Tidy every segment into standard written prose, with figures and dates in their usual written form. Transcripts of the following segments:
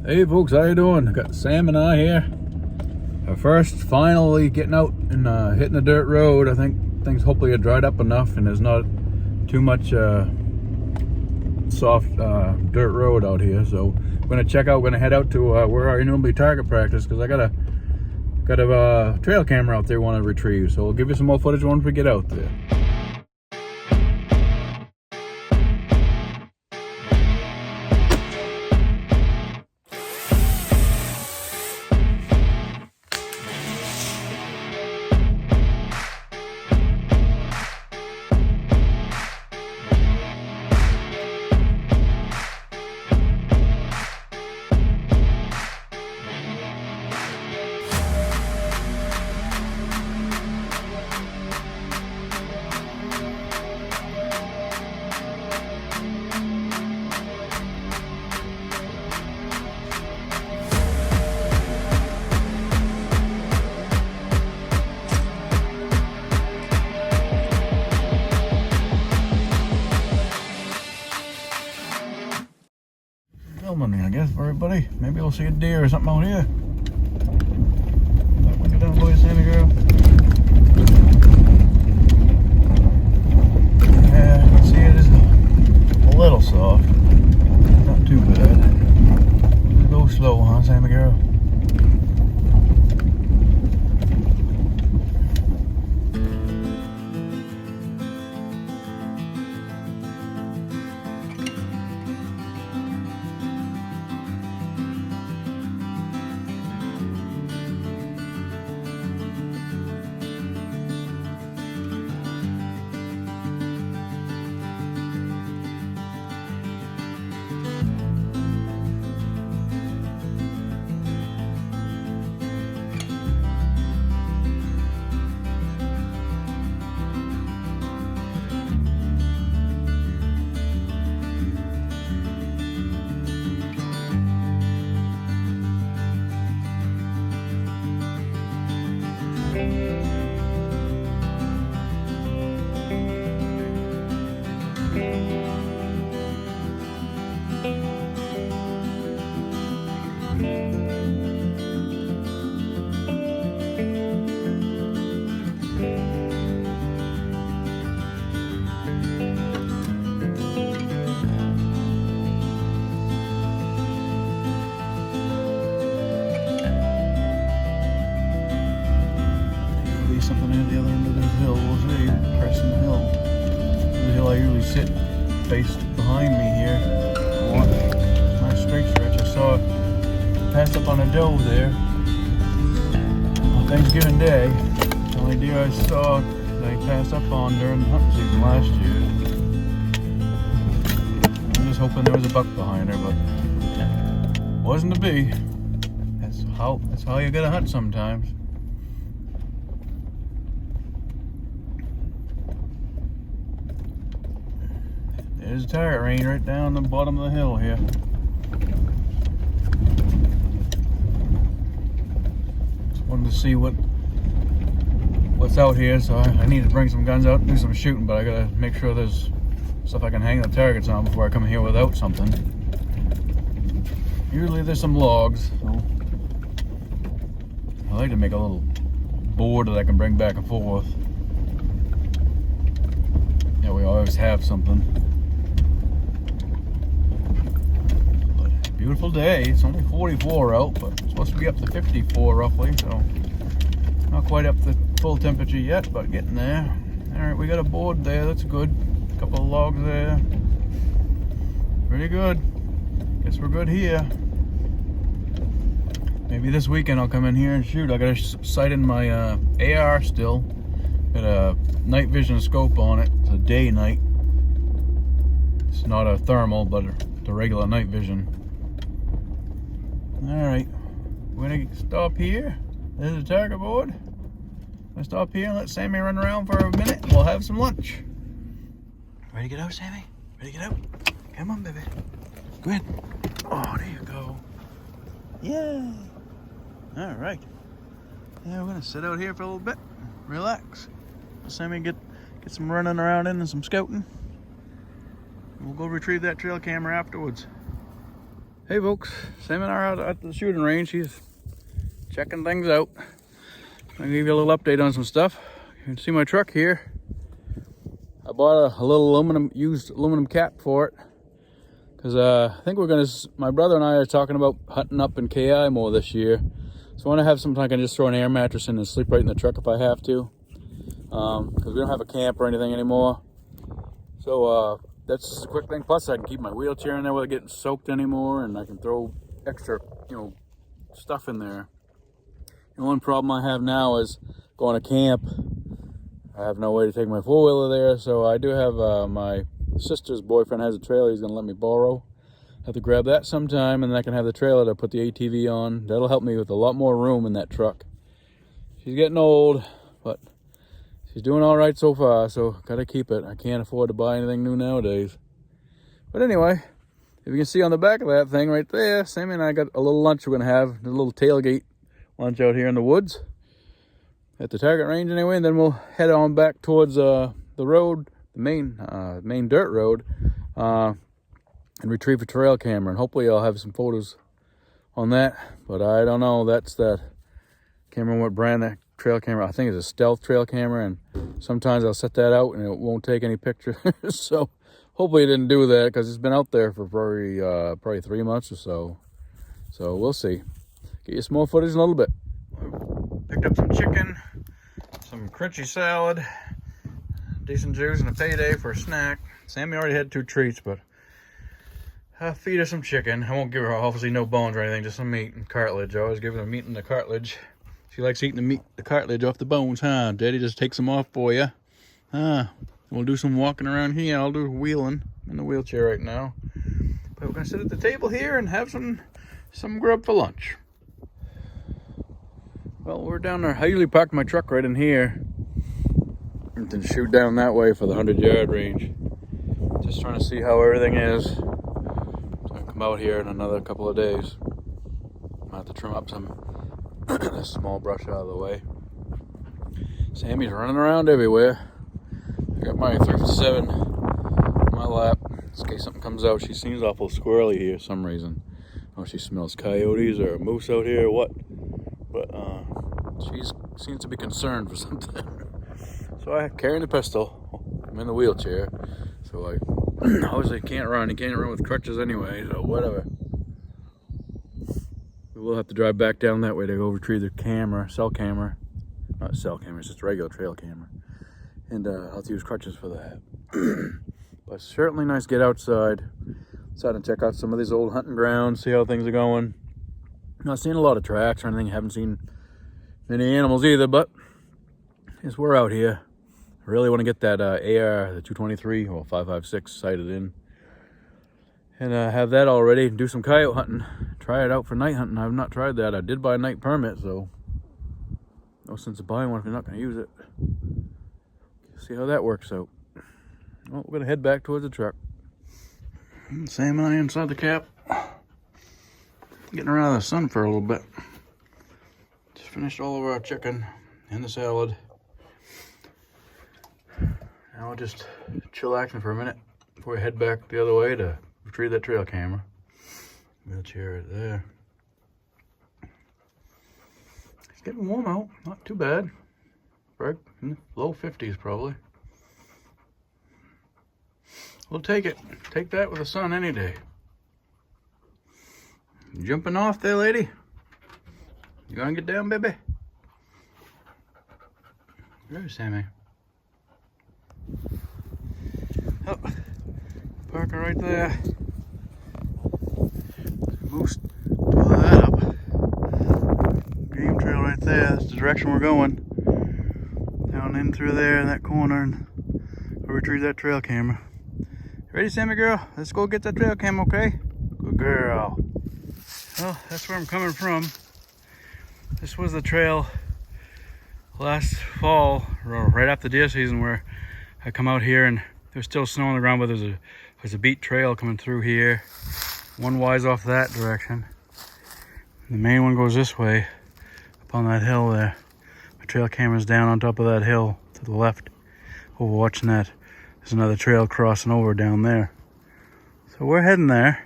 Hey folks, how you doing? Got Sam and I here. Our first finally getting out and hitting the dirt road. I think things hopefully are dried up enough and there's not too much soft dirt road out here. So we're gonna check out. We're gonna head out to where I normally target practice because I got a trail camera out there we want to retrieve. So we'll give you some more footage once we get out there. I guess for everybody. Maybe we'll see a deer or something out here. That window down below, Sandy girl. Yeah, I can see it is a little soft. Not too bad. Go slow, huh, Sammy girl? Something at the other end of this hill. We'll see. Crescent Hill. The hill I usually sit face behind me here. Nice straight stretch. I saw it passed up on a doe there on Thanksgiving Day. The only deer I saw they passed up on during the hunting season last year. I'm just hoping there was a buck behind her, but wasn't to be. That's how you gotta hunt sometimes. There's a target range right down the bottom of the hill here. Just wanted to see what's out here, so I need to bring some guns out and do some shooting, but I gotta make sure there's stuff I can hang the targets on before I come here without something. Usually there's some logs, so I like to make a little board that I can bring back and forth. Yeah, we always have something. Beautiful day. It's only 44 out, but it's supposed to be up to 54 roughly, so not quite up to full temperature yet, but getting there. Alright, we got a board there. That's good. A couple of logs there. Pretty good. Guess we're good here. Maybe this weekend I'll come in here and shoot. I got a sight in my AR still. Got a night vision scope on it. It's a day-night. It's not a thermal, but the regular night vision. Alright, we're gonna stop here. There's a target board. I'm gonna stop here and let Sammy run around for a minute and we'll have some lunch. Ready to get out, Sammy? Ready to get out? Come on, baby. Go ahead. Oh, there you go. Yay! Alright. Yeah, we're gonna sit out here for a little bit. Relax. Let Sammy get some running around in and some scouting. We'll go retrieve that trail camera afterwards. Hey folks, Sam and I are out at the shooting range. He's checking things out. I'll give you a little update on some stuff. You can see my truck here. I bought a little used aluminum cap for it because I think my brother and I are talking about hunting up in KI more this year. So I want to have something I can just throw an air mattress in and sleep right in the truck if I have to. Because we don't have a camp or anything anymore. So that's just a quick thing. Plus I can keep my wheelchair in there without getting soaked anymore, and I can throw extra, stuff in there. The only problem I have now is going to camp. I have no way to take my four-wheeler there, so I do have my sister's boyfriend has a trailer he's going to let me borrow. I have to grab that sometime, and then I can have the trailer to put the ATV on. That'll help me with a lot more room in that truck. She's getting old, but she's doing all right so far, so gotta keep it. I can't afford to buy anything new nowadays. But anyway, if you can see on the back of that thing right there, Sammy and I got a little lunch we're gonna have, a little tailgate lunch out here in the woods at the target range anyway, and then we'll head on back towards the road, the main dirt road, and retrieve a trail camera, and hopefully I'll have some photos on that. But I don't know, that's that, can't remember what brand that trail camera, I think it's a stealth trail camera, and sometimes I'll set that out and it won't take any pictures. So hopefully it didn't do that, because it's been out there for probably 3 months or so. So we'll see. Get you some more footage in a little bit. Picked up some chicken, some crunchy salad, decent juice, and a payday for a snack. Sammy already had 2 treats, but I'll feed her some chicken. I won't give her obviously no bones or anything, just some meat and cartilage. I always give her the meat and the cartilage. She likes eating the cartilage off the bones, huh? Daddy just takes them off for you. We'll do some walking around here. I'll do wheeling. I'm in the wheelchair right now. But we're gonna sit at the table here and have some grub for lunch. Well, we're down there. I usually park my truck right in here and then shoot down that way for the 100-yard range. Just trying to see how everything is. So I can come out here in another couple of days. I have to trim up some this small brush out of the way. Sammy's running around everywhere. I got my 357 on my lap in case something comes out. She seems awful squirrely here for some reason. I don't know if she smells coyotes or a moose out here or what, but she seems to be concerned for something. So I carry the pistol. I'm in the wheelchair, so I obviously can't run. You can't run with crutches anyway, so whatever. We'll have to drive back down that way to go retrieve the camera, cell camera. Not cell camera, it's just a regular trail camera. And I'll have to use crutches for that. But certainly nice to get outside and check out some of these old hunting grounds, see how things are going. Not seeing a lot of tracks or anything, haven't seen many animals either, but as we're out here, I really want to get that AR, the 223 or 5.56 sighted in. And have that all ready and do some coyote hunting. Try it out for night hunting. I've not tried that. I did buy a night permit, so no sense of buying one if you're not going to use it. See how that works out. Well, we're going to head back towards the truck. Sam and I inside the cap. Getting around the sun for a little bit. Just finished all of our chicken and the salad. Now we'll just chillaxing for a minute before we head back the other way to retrieve that trail camera. Wheelchair right there. It's getting warm out, not too bad. Right in the low 50s probably. We'll take it. Take that with the sun any day. Jumping off there, lady? You gonna get down, baby? There's Sammy. Oh, parking right there. Moose, pull that up. Game trail right there. That's the direction we're going. Down in through there in that corner, and we'll retrieve that trail camera. Ready, Sammy girl? Let's go get that trail cam, okay? Good girl. Well, that's where I'm coming from. This was the trail last fall, right after deer season, where I come out here and there's still snow on the ground, but there's a beat trail coming through here. One wise off that direction. The main one goes this way, up on that hill there. My trail camera's down on top of that hill to the left. Over watching that. There's another trail crossing over down there. So we're heading there.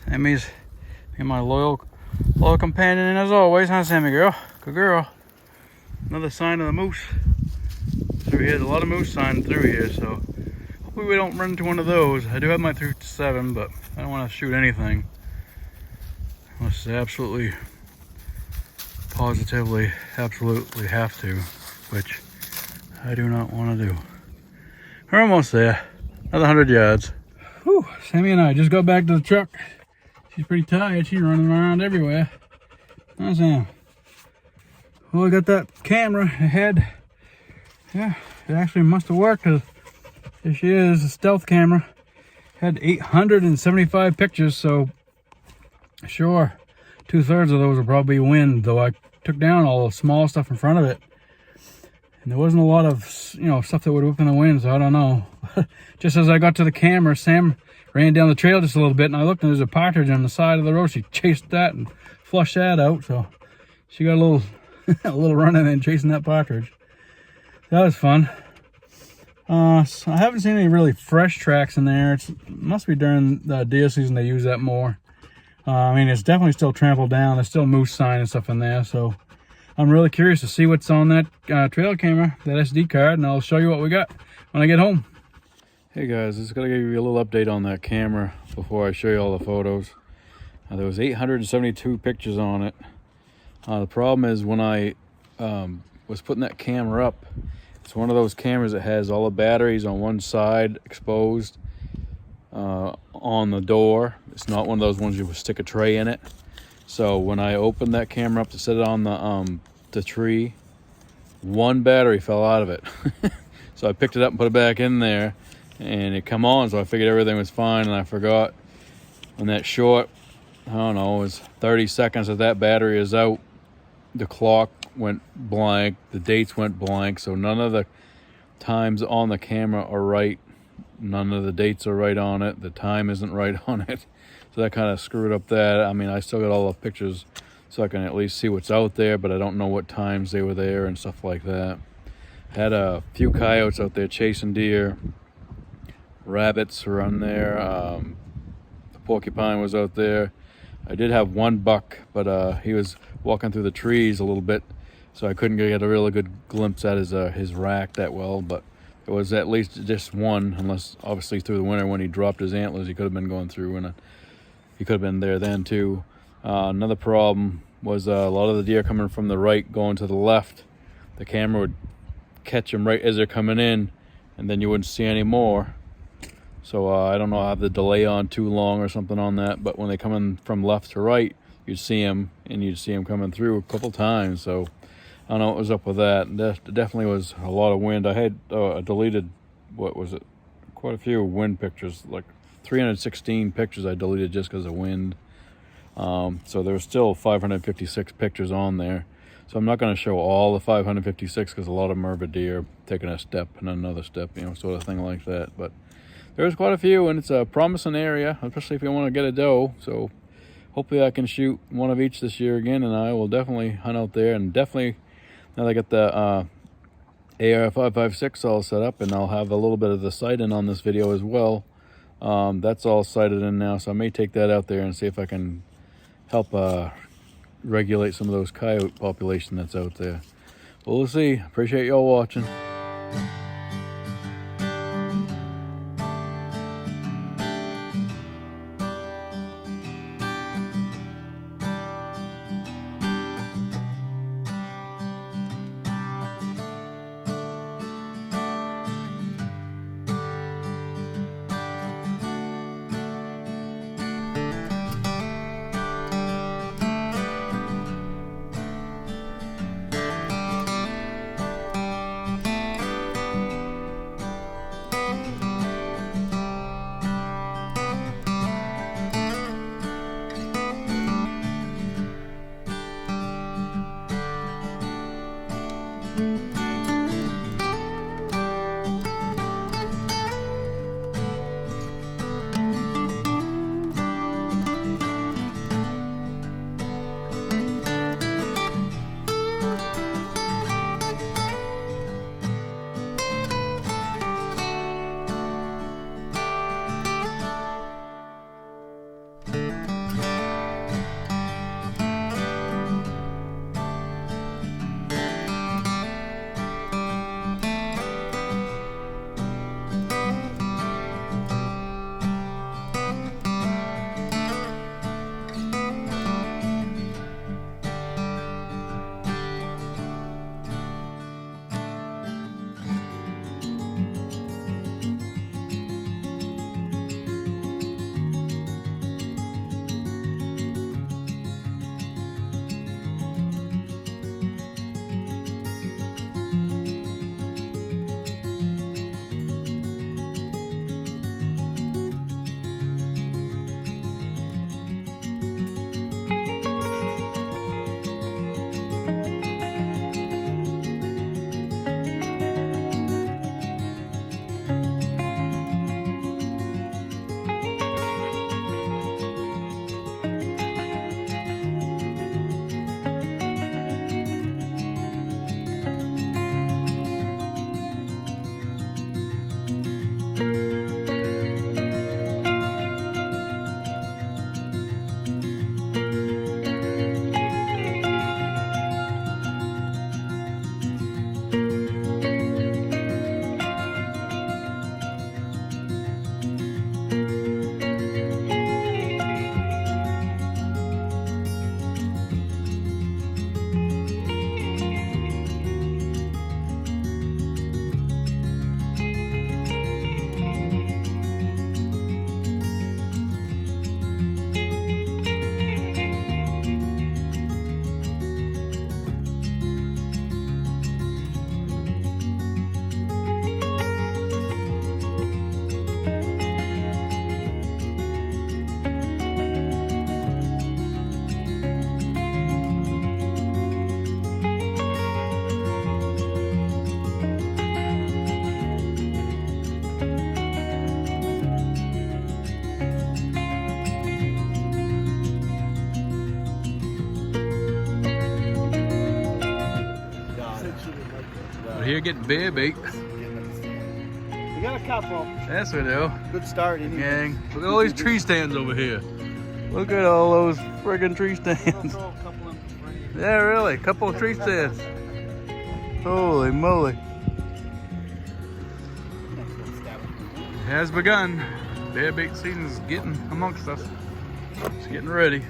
Sammy's And my loyal companion as always, huh, Sammy girl? Good girl. Another sign of the moose through here. There's a lot of moose signs through here, so hopefully we don't run into one of those. I do have my 357, but I don't want to shoot anything unless I absolutely, positively, absolutely have to, which I do not want to do. We're almost there. Another 100 yards. Whew, Sammy and I just got back to the truck. She's pretty tired. She's running around everywhere. Huh, Sam? Well, I got that camera ahead. Yeah, it actually must have worked, because here she is, a stealth camera. Had 875 pictures, so sure, 2/3 of those will probably wind, though I took down all the small stuff in front of it. And there wasn't a lot of, stuff that would whip in the wind, so I don't know. Just as I got to the camera, Sam ran down the trail just a little bit, and I looked, and there's a partridge on the side of the road. She chased that and flushed that out, so she got a little a little running and chasing that partridge. That was fun. So I haven't seen any really fresh tracks in there. It must be during the deer season they use that more. I mean, it's definitely still trampled down. There's still moose sign and stuff in there, so I'm really curious to see what's on that trail camera, that SD card, and I'll show you what we got when I get home. Hey guys, just gotta give you a little update on that camera before I show you all the photos. There was 872 pictures on it. The problem is when I was putting that camera up, it's one of those cameras that has all the batteries on one side exposed on the door. It's not one of those ones you would stick a tray in it. So when I opened that camera up to set it on the tree, one battery fell out of it. So I picked it up and put it back in there, and it come on, so I figured everything was fine, and I forgot when that short, I don't know, it was 30 seconds that battery is out, the clock went blank, the dates went blank, so none of the times on the camera are right, none of the dates are right on it, the time isn't right on it. So that kind of screwed up that. I mean, I still got all the pictures so I can at least see what's out there, but I don't know what times they were there and stuff like that. Had a few coyotes out there chasing deer. Rabbits were on there. The porcupine was out there. I did have one buck, but he was walking through the trees a little bit, so I couldn't get a really good glimpse at his rack that well, but it was at least just one, unless obviously through the winter when he dropped his antlers, he could have been going through, and he could have been there then too. Another problem was a lot of the deer coming from the right going to the left. The camera would catch them right as they're coming in, and then you wouldn't see any more. So I don't know, I have the delay on too long or something on that, but when they come in from left to right, you'd see them, and you'd see them coming through a couple times. So I don't know what was up with that. There definitely was a lot of wind. I had deleted, what was it, quite a few wind pictures, like 316 pictures I deleted just because of wind. So there's still 556 pictures on there. So I'm not going to show all the 556 because a lot of them are deer taking a step and another step, sort of thing like that. But there's quite a few, and it's a promising area, especially if you want to get a doe. So hopefully I can shoot one of each this year again, and I will definitely hunt out there. And definitely, now that I got the AR-15 all set up, and I'll have a little bit of the sight in on this video as well. That's all sighted in now, so I may take that out there and see if I can help regulate some of those coyote population that's out there. Well, we'll see. Appreciate y'all watching. here getting bear bait. We got a couple. Yes, we do. Good start, anyway. Gang, look at all these tree stands over here. Look at all those friggin' tree stands. Yeah, really, a couple of tree stands. Holy moly. It has begun. Bear bait season is getting amongst us. It's getting ready.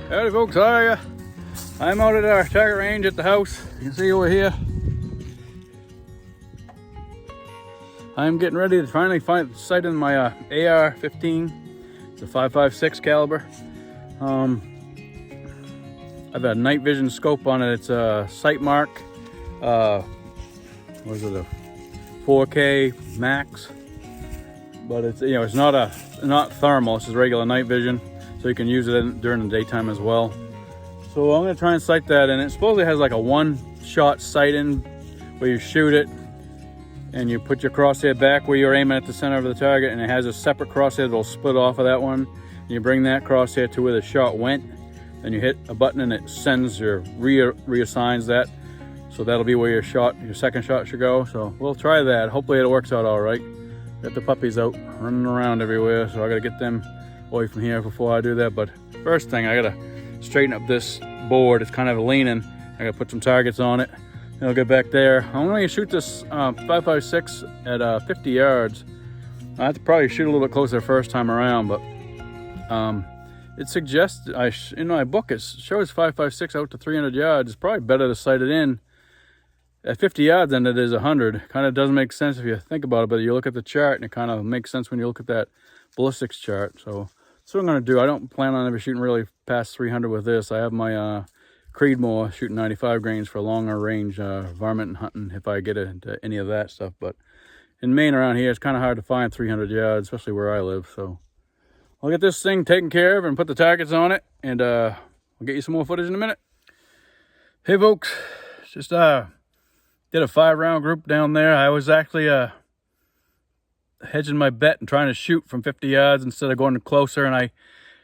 Howdy folks, how are ya? I'm out at our target range at the house. You can see over here. I'm getting ready to finally sight in my AR-15. It's a 5.56 caliber. I've got a night vision scope on it. It's a SightMark. What is it? A 4K max. But it's, you know, it's not thermal. It's just regular night vision, so you can use it during the daytime as well. So I'm gonna try and sight that, and it supposedly has like a one-shot sight-in where you shoot it and you put your crosshair back where you're aiming at the center of the target, and it has a separate crosshair that'll split off of that one. And you bring that crosshair to where the shot went, then you hit a button and it sends your reassigns that. So that'll be where your second shot should go. So we'll try that. Hopefully it works out all right. Got the puppies out running around everywhere, so I gotta get them away from here before I do that. But first thing, I gotta straighten up this board. It's kind of leaning. I gotta put some targets on it. Then I'll get back there. I'm gonna shoot this 5.56 at 50 yards. I have to probably shoot a little bit closer the first time around, but it suggests, in my book, it shows 5.56 out to 300 yards. It's probably better to sight it in at 50 yards than it is 100. Kind of doesn't make sense if you think about it, but you look at the chart and it kind of makes sense when you look at that ballistics chart. So that's what I'm going to do. I don't plan on ever shooting really past 300 with this. I have my Creedmoor shooting 95 grains for longer range varmint and hunting if I get into any of that stuff. But in Maine around here, it's kind of hard to find 300 yards, especially where I live. So I'll get this thing taken care of and put the targets on it, and I'll get you some more footage in a minute. Hey folks, just did a 5-round group down there. I was actually hedging my bet and trying to shoot from 50 yards instead of going closer, and I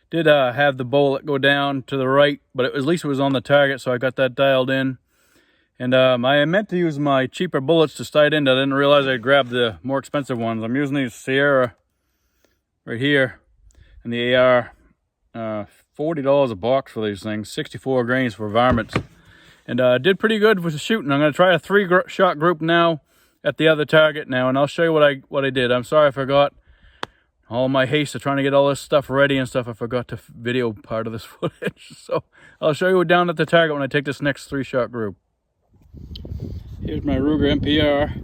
did have the bullet go down to the right, but at least it was on the target, so I got that dialed in. And I meant to use my cheaper bullets to sight in. I didn't realize I'd grabbed the more expensive ones. I'm using these Sierra right here, and the AR, $40 a box for these things, 64 grains for varmints. And did pretty good with the shooting. I'm going to try a 3-shot group now at the other target now, and I'll show you what I did. I'm sorry I forgot. All my haste of trying to get all this stuff ready and stuff, I forgot to video part of this footage. So I'll show you down at the target when I take this next 3-shot group. Here's my Ruger MPR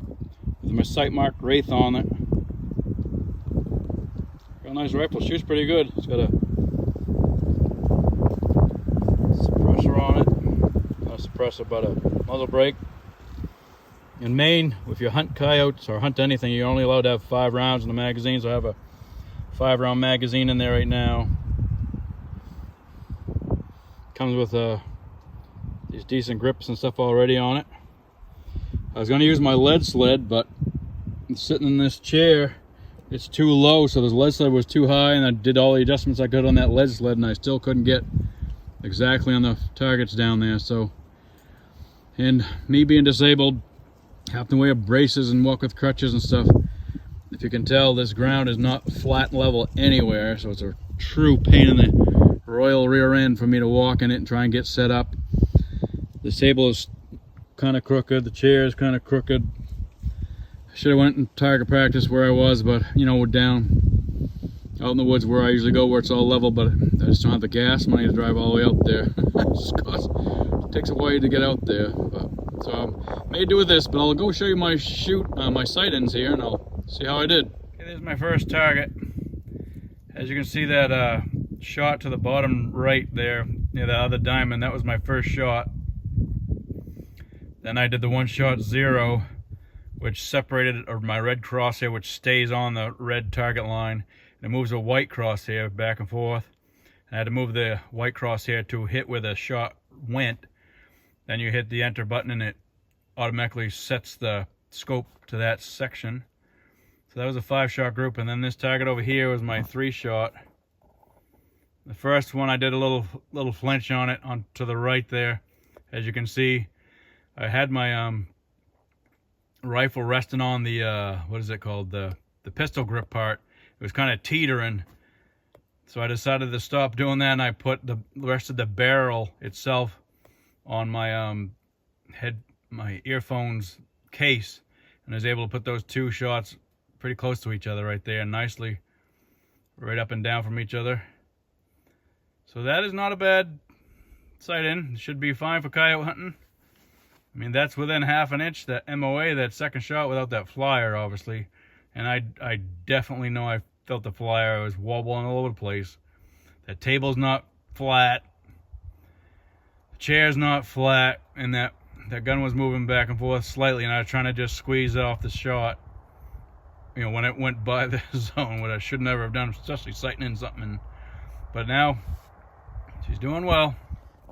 with my SightMark Wraith on it. Got a nice rifle, shoots pretty good. It's got a suppressor on it. Not a suppressor, but a muzzle brake. In Maine, if you hunt coyotes or hunt anything, you're only allowed to have 5 rounds in the magazine, so I have a 5-round magazine in there right now. Comes with these decent grips and stuff already on it. I was going to use my lead sled, but it's sitting in this chair. It's too low, so this lead sled was too high, and I did all the adjustments I could on that lead sled, and I still couldn't get exactly on the targets down there. So, and me being disabled, have to wear braces and walk with crutches and stuff. If you can tell, this ground is not flat level anywhere, so it's a true pain in the royal rear end for me to walk in it and try and get set up. The table is kind of crooked, the chair is kind of crooked. I should have went in target practice where I was, but you know, we're down out in the woods where I usually go, where it's all level, but I just don't have the gas money to drive all the way out there. It takes a while to get out there. So I may do with this, but I'll go show you my my sight-ins here, and I'll see how I did. Okay, this is my first target. As you can see, that shot to the bottom right there near the other diamond, that was my first shot. Then I did the 1-shot 0, which separated my red crosshair, which stays on the red target line, and it moves a white crosshair back and forth. And I had to move the white crosshair to hit where the shot went. Then you hit the enter button and it automatically sets the scope to that section. So that was a 5-shot group. And then this target over here was my 3-shot. The first one I did a little flinch on it, on to the right there. As you can see, I had my rifle resting on the what is it called, the pistol grip part. It was kind of teetering, so I decided to stop doing that, and I put the rest of the barrel itself on my my earphones case, and I was able to put those two shots pretty close to each other right there, nicely, right up and down from each other. So that is not a bad sight in. It should be fine for coyote hunting. I mean, that's within half an inch, that MOA, that second shot, without that flyer, obviously. And I definitely know I felt the flyer. I was wobbling all over the place. That table's not flat. The chair's not flat. And that gun was moving back and forth slightly, and I was trying to just squeeze it off the shot. You know, when it went by the zone, what I should never have done, especially sighting in something. But now, she's doing well.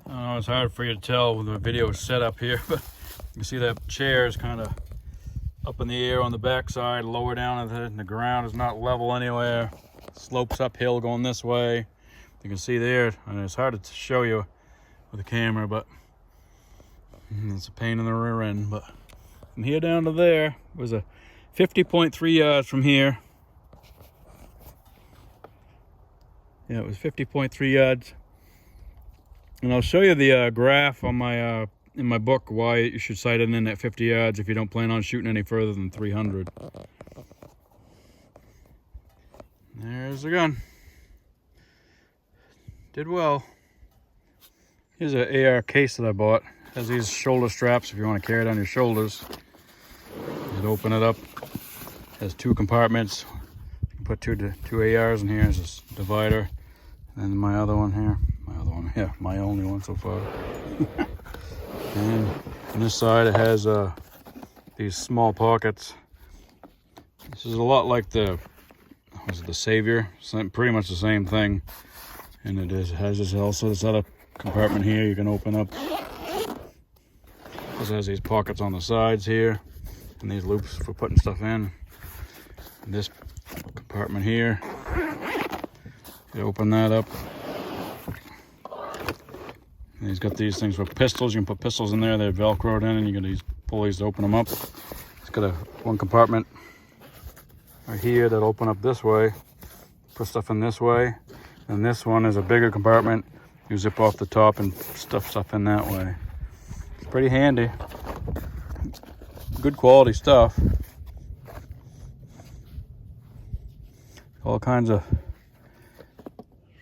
I know it's hard for you to tell with the video set up here, but you see that chair is kind of up in the air on the backside, lower down, and the ground is not level anywhere. Slopes uphill going this way. You can see there, and it's hard to show you with the camera, but it's a pain in the rear end. But from here down to there was a 50.3 yards from here. Yeah, it was 50.3 yards. And I'll show you the graph on my in my book why you should sight it in at 50 yards if you don't plan on shooting any further than 300. There's the gun. Did well. Here's an AR case that I bought. It has these shoulder straps if you want to carry it on your shoulders. You open it up. It has two compartments. You can put two ARs in here. There's this divider. And my other one here. Yeah, my only one so far. And on this side it has these small pockets. This is a lot like the Savior, pretty much the same thing. And it has this other compartment here you can open up. This has these pockets on the sides here, and these loops for putting stuff in. And this compartment here, you open that up. And he's got these things for pistols. You can put pistols in there. They're velcroed in, and you got these pulleys to open them up. It's got one compartment right here that open up this way. Put stuff in this way. And this one is a bigger compartment. You zip off the top and stuff stuff in that way. It's pretty handy. Good quality stuff. All kinds of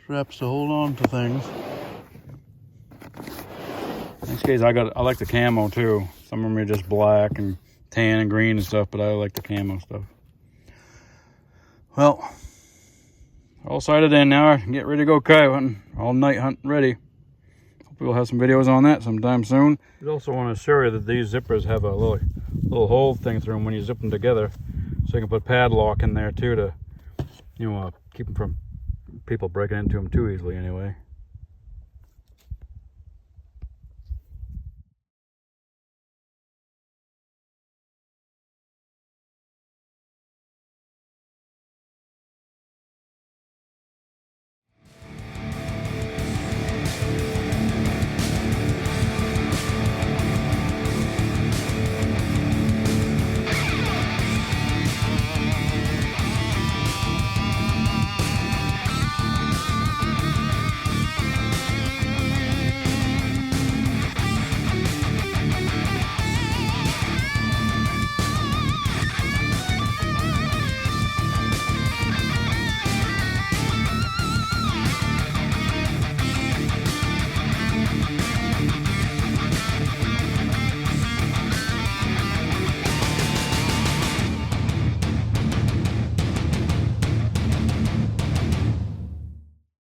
straps to hold on to things. In this case, I like the camo too. Some of them are just black and tan and green and stuff, but I like the camo stuff. Well, all sighted in now. I can get ready to go coyote hunting. All night hunt ready. Hopefully we'll have some videos on that sometime soon. I also want to show you that these zippers have a little hole thing through them when you zip them together, so you can put padlock in there too to, you know, keep them from people breaking into them too easily anyway.